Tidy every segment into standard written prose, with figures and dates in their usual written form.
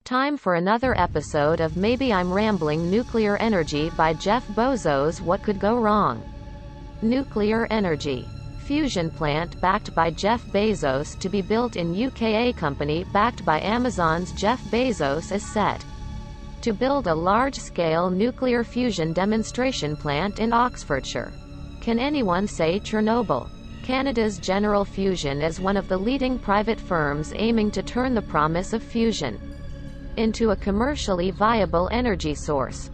Time for another episode of Maybe I'm Rambling. Nuclear Energy by Jeff Bozos. What could go wrong? Nuclear energy. Fusion plant backed by Jeff Bezos to be built in UK. Company backed by Amazon's Jeff Bezos is set to build a large-scale nuclear fusion demonstration plant in Oxfordshire. Can anyone say Chernobyl? Canada's General Fusion is one of the leading private firms aiming to turn the promise of fusion into a commercially viable energy source.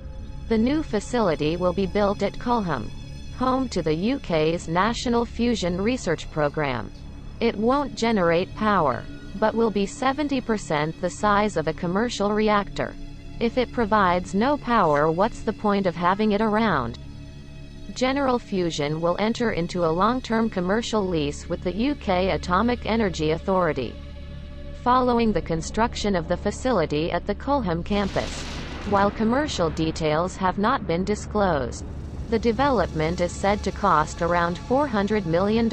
The new facility will be built at Culham, home to the UK's National Fusion Research Programme. It won't generate power, but will be 70% the size of a commercial reactor. If it provides no power, what's the point of having it around? General Fusion will enter into a long-term commercial lease with the UK Atomic Energy Authority, following the construction of the facility at the Culham campus. While commercial details have not been disclosed, the development is said to cost around $400 million.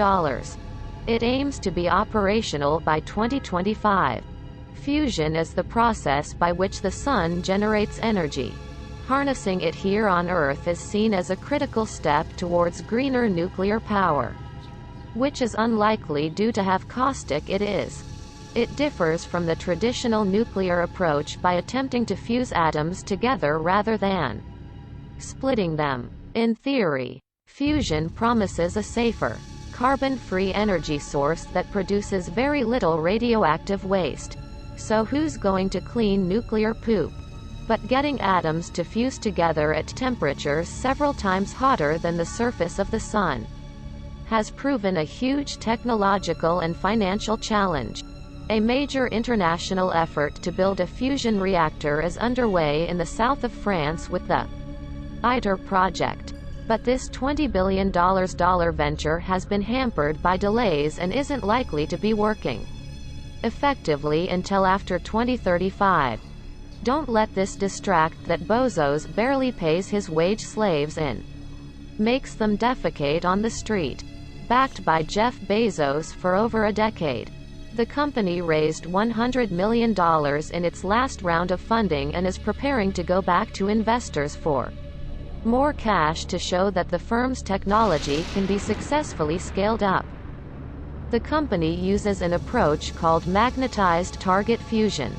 It aims to be operational by 2025. Fusion is the process by which the sun generates energy. Harnessing it here on Earth is seen as a critical step towards greener nuclear power, which is unlikely due to how caustic it is. It differs from the traditional nuclear approach by attempting to fuse atoms together rather than splitting them. In theory, fusion promises a safer, carbon-free energy source that produces very little radioactive waste. So who's going to clean nuclear poop? But getting atoms to fuse together at temperatures several times hotter than the surface of the sun has proven a huge technological and financial challenge. A major international effort to build a fusion reactor is underway in the south of France with the ITER project. But this $20 billion venture has been hampered by delays and isn't likely to be working effectively until after 2035. Don't let this distract that Bozos barely pays his wage slaves and makes them defecate on the street. Backed by Jeff Bezos for over a decade, the company raised $100 million in its last round of funding and is preparing to go back to investors for more cash to show that the firm's technology can be successfully scaled up. The company uses an approach called magnetized target fusion.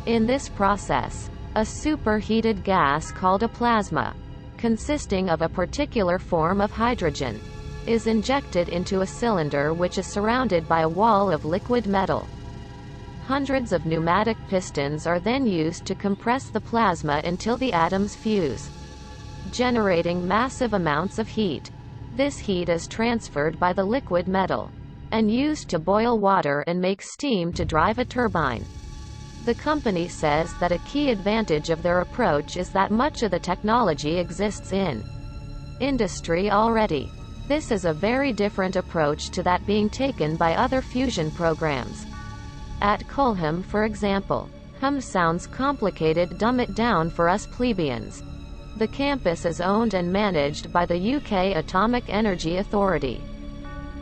In this process, a superheated gas called a plasma, consisting of a particular form of hydrogen, is injected into a cylinder which is surrounded by a wall of liquid metal. Hundreds of pneumatic pistons are then used to compress the plasma until the atoms fuse, generating massive amounts of heat. This heat is transferred by the liquid metal and used to boil water and make steam to drive a turbine. The company says that a key advantage of their approach is that much of the technology exists in industry already. This is a very different approach to that being taken by other fusion programs. At Culham, for example. Sounds complicated. Dumb it down for us plebeians. The campus is owned and managed by the UK Atomic Energy Authority,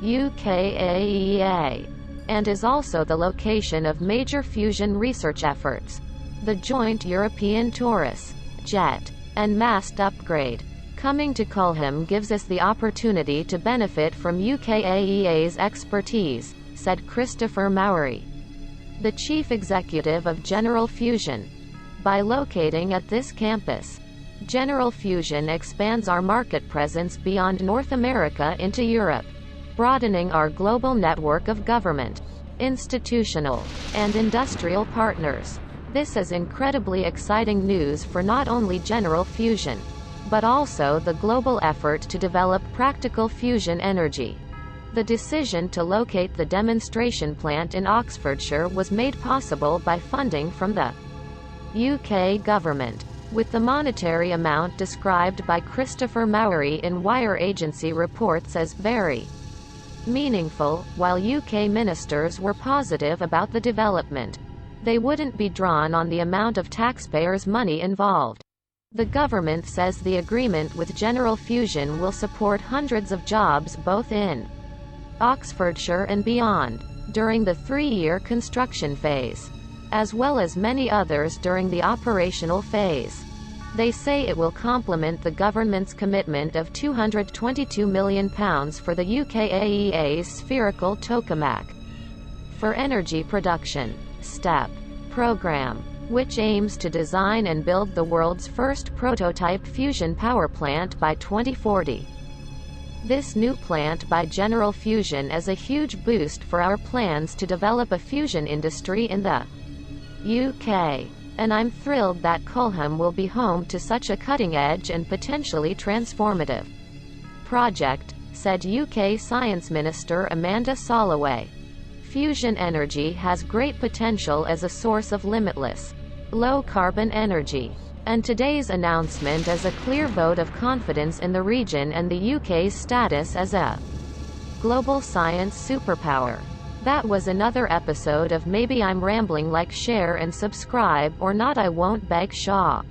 UKAEA, and is also the location of major fusion research efforts. The joint European Taurus, jet, and mast upgrade coming to Culham gives us the opportunity to benefit from UKAEA's expertise, said Christopher Mowry, the chief executive of General Fusion. By locating at this campus, General Fusion expands our market presence beyond North America into Europe, broadening our global network of government, institutional, and industrial partners. This is incredibly exciting news for not only General Fusion, but also the global effort to develop practical fusion energy. The decision to locate the demonstration plant in Oxfordshire was made possible by funding from the UK government, with the monetary amount described by Christopher Mowry in Wire agency reports as very meaningful. While UK ministers were positive about the development, they wouldn't be drawn on the amount of taxpayers' money involved. The government says the agreement with General Fusion will support hundreds of jobs both in Oxfordshire and beyond during the 3-year construction phase. as well as many others during the operational phase. They say it will complement the government's commitment of £222 million for the UKAEA's spherical tokamak for energy production STEP program, which aims to design and build the world's first prototype fusion power plant by 2040. This new plant by General Fusion is a huge boost for our plans to develop a fusion industry in the UK. And I'm thrilled that Culham will be home to such a cutting-edge and potentially transformative project, said UK Science Minister Amanda Soloway. Fusion energy has great potential as a source of limitless, low-carbon energy. And today's announcement is a clear vote of confidence in the region and the UK's status as a global science superpower. That was another episode of Maybe I'm Rambling. Like, share and subscribe, or not I won't beg Shaw.